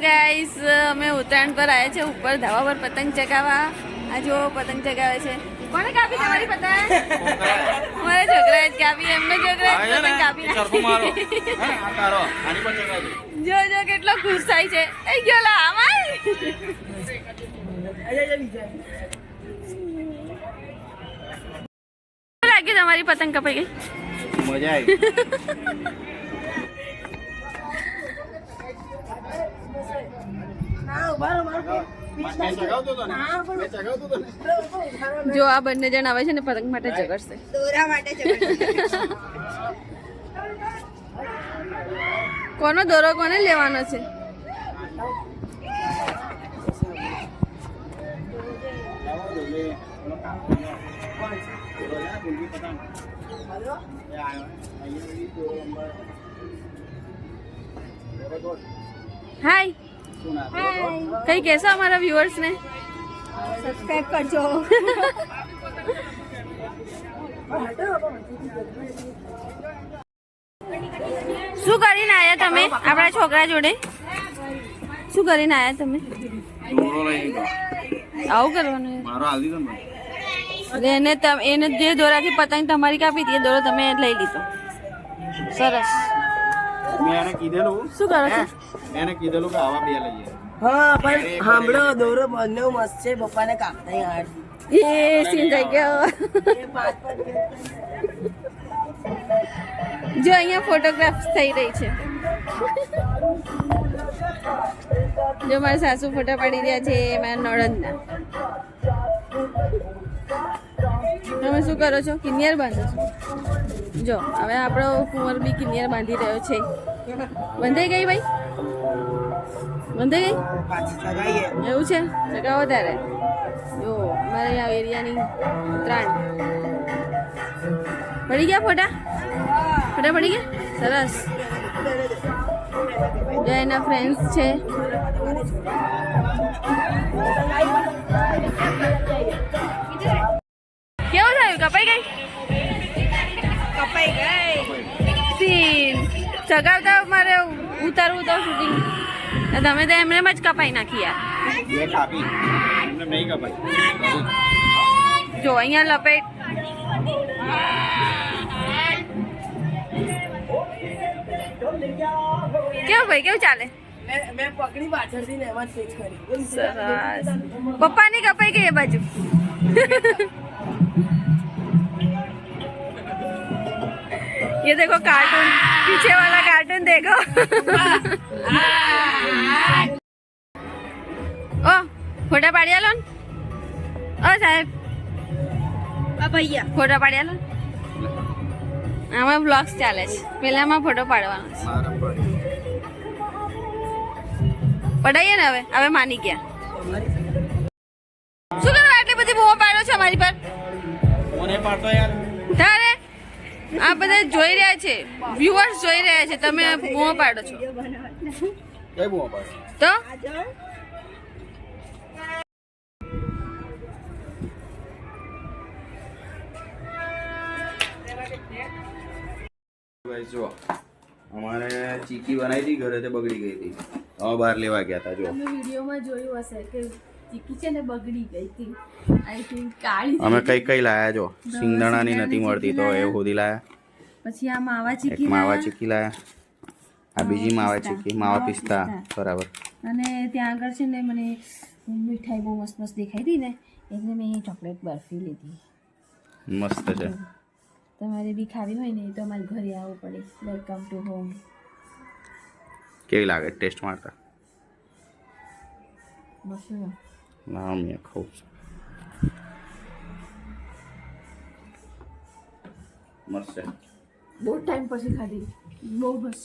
Guys અમે ઉત્તરાયણ પર આવ્યા છે ઉપર ધાબા પર પતંગ ચગાવવા. આ જો પતંગ ચગાવે છે. કોને કાપી તમારી પતંગ? મારા છોકરાએ જ કાપી. એમનો છોકરા પતંગ કાપી જો જો કેટલો ખુશ થાય છે. એ ગયો લા આમાં લાગ્યું તમારી પતંગ કપાઈ ગઈ? મજા આવી. જો આ બંને જણ આવે છે ને પતંગ માટે ઝઘડશે. દોરા માટે કોનો દોરો કોને લેવાનો છે? હાય કઈ કહેશો અમારા વ્યુઅર્સ ને? સબસ્ક્રાઇબ કરજો. શું કરીને આયા તમે આપણા છોકરા જોડે? શું કરીને આયા તમે? આવું કરવાનું એને જે દોરાથી પતંગ તમારી કાપી હતી એ દોરો તમે લઈ લીધો. સરસ. મેં એને કીધેલું. શું કરો છો? એને કીધેલું કે આવા બે લઈએ. હા પણ સાંભળો દોરો બંને મસ્ત છે. પપ્પાને કાપતા યાર એ સીન થઈ ગયો. જો અહીંયા ફોટોગ્રાફ્સ થઈ રહી છે. જો મારા સાસુ ફોટા પાડી રહ્યા છે મારા નણંદના. તમે શું કરો છો? કિનિયર બાંધો છો? જો હવે આપણો કુંવર બી કિનિયર બાંધી રહ્યો છે. બંધાઈ ગઈ ભાઈ? બંધાઈ ગઈ? એવું છે? ચગાવો ત્યારે. જો અમારે આ એરિયાની ઉત્તરાયણ. પડી ગયા ફોટા? ફોટા પડી ગયા? સરસ. જો એના ફ્રેન્ડ્સ છે. કેવું થયું? કપાઈ ગઈ? કપાઈ ગઈ. સીન ચગાવતા મારે ઉતારવું તો શૂટિંગ. તમે તો એમને જ કપાઈ નાખી યાર. બે કાપી એમને નહીં કપાઈ. જો અહીંયા લપેટ. કેવું ભાઈ કેવું ચાલે? મેં પકડી પાછળથી ને એમાં સ્વિચ કરી. સરસ. પપ્પાની કપાઈ ગઈ એ બાજુ. ये देखो कार्टून, पीछे वाला कार्टून देखो. ओ फोटा पाड़ी आलो. ओ साहेब ભૈયા ફોટા પાડી આલો. આમાં બ્લોગ્સ ચાલે છે. પેલામાં ફોટો પાડવાનો છે. પડાઈએ ને હવે. હવે માની ગયા. શું કરવા આટલી બધી બૂમો પાડો છો અમારી પર? કોને પાડતો યાર? તારે આ બધા જોઈ રહ્યા છે, વ્યુઅર્સ જોઈ રહ્યા છે. તમે બૂમો પાડો છો કઈ બુઆ પાડે? તો ભાઈ જો અમારે ચીકી બનાવી હતી ઘરે તે બગડી ગઈ હતી. હવે બહાર લેવા ગયા હતા. જો તમે વિડીયોમાં જોયું હશે કે ચીકી છે ને બગડી ગઈ હતી. આઈ થિંક કાળી. અમે કઈ લાયા જો સિંગદાણાની નથી મળતી તો એ હોદી લાયા. પછી આ માવા એક ચીકી માવા ચીકી લાયા. આ બીજી માવા ચીકી માવા પિસ્તા બરાબર. અને ત્યાં આગળ છે ને મને મીઠાઈ બહુ મસ્ત મસ્ત દેખાઈ હતી ને એટલે મેં ચોકલેટ બરફી લીધી. મસ્ત છે. તમારે બી ખાવી હોય ને તો અમારે ઘરે આવવું પડે. Welcome to home. કેવી લાગે ટેસ્ટ મારતા? મસ્ત. ના મેં ખાઉં. મસ્ત છે. બહુ ટાઈમ પછી ખાધી. બહુ મસ્ત.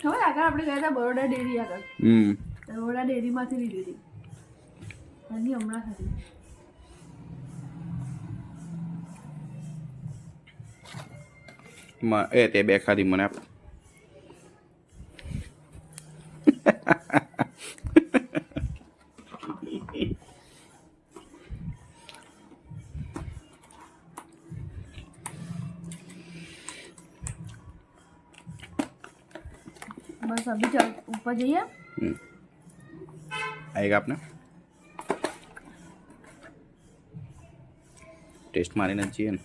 ખબર આગળ આપણે ગયા હતા બરોડા ડેરી આગળ. બરોડા ડેરીમાંથી લીધી હતી. એની હમણાં ખાધી. એ તે બે ખાધી મને આપ. બસ बस अभी चल ऊपर जाइए आएगा आपने टेस्ट मारी ना चाहिए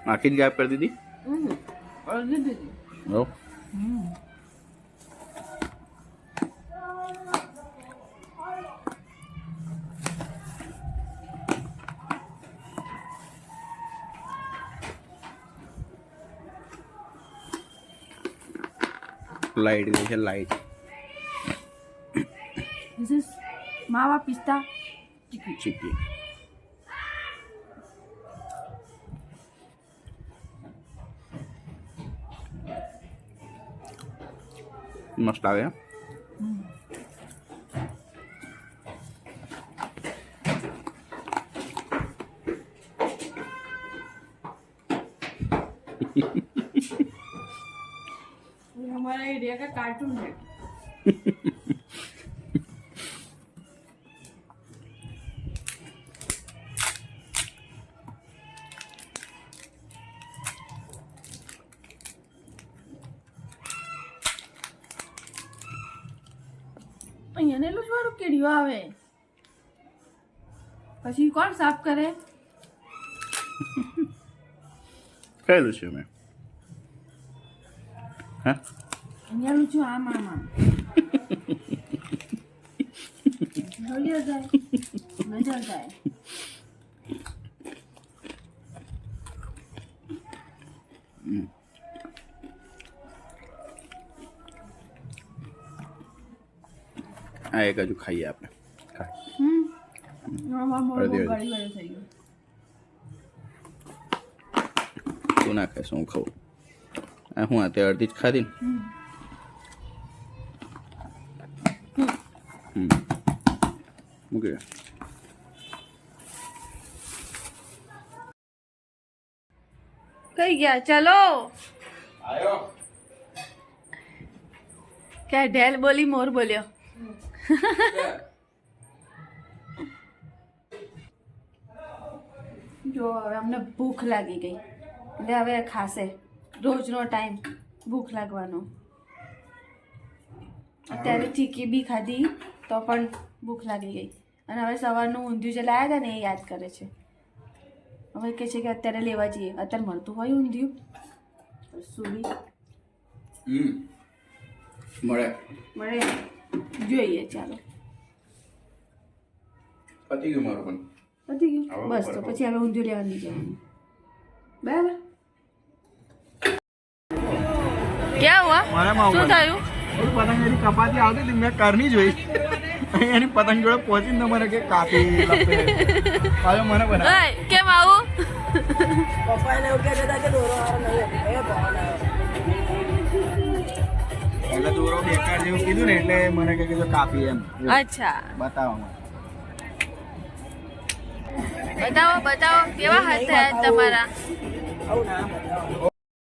आखिर गायब कर दी थी और दीदी ओ लाइट गई है लाइट दिस इज मावा पिस्ता चिक्की मस्त आ गया हमारा इंडिया का कार्टून है અહીંયા ને લૂજવાળું કેડિયો આવે પછી કોણ સાફ કરે કહેલું છે મેં હા અહીંયા લૂછું આમ આમ આમ જોઈ જાય નજર જાય આ એક હજુ ખાઈએ આપણે આમાં મોર અડધી ગળી ગળી થઈ ગયું તું ના ખાઈશ હું ખાઉં આ હું આ તે અડધી જ ખાધી ને મૂકી દે. કઈ ગયા ચલો क्या ढेल बोली मोर बोलियो જો હવે અમને ભૂખ લાગી ગઈ એટલે હવે ખાશે રોજનો ટાઈમ ભૂખ લાગવાનો અત્યારે ચીકી બી ખાધી તો પણ ભૂખ લાગી ગઈ અને હવે સવારનું ઊંધિયું જે લાવ્યા હતા ને એ યાદ કરે છે હવે કહે છે કે અત્યારે લેવા જઈએ અત્યારે મળતું હોય ઊંધિયું સુબી મળે મળે જોઈએ ચાલો પતી ગયું મારું પણ પતી ગયું બસ તો પછી હવે ઊંધિયું લેવા નહીં જવાનું બરાબર ક્યાં હુઆ શું થયું પતંગ એની કપાતી આવતી હતી મેં કરની જોઈ એની પતંગ જોડે પહોંચીને મને કે કાપી લપે પાછો મને બના ઓય કેમ આવું પપ્પાને એવું કહેતા હતા કે દોરો આવે નહીં એ ભાવ એટલે દોરો બેકાર જેવું કીધું ને એટલે મને કે જો કાપી એમ અચ્છા બતાવવા બતાવો બતાવો કેવા હાથ થયા તમારા આવું ના બતાવો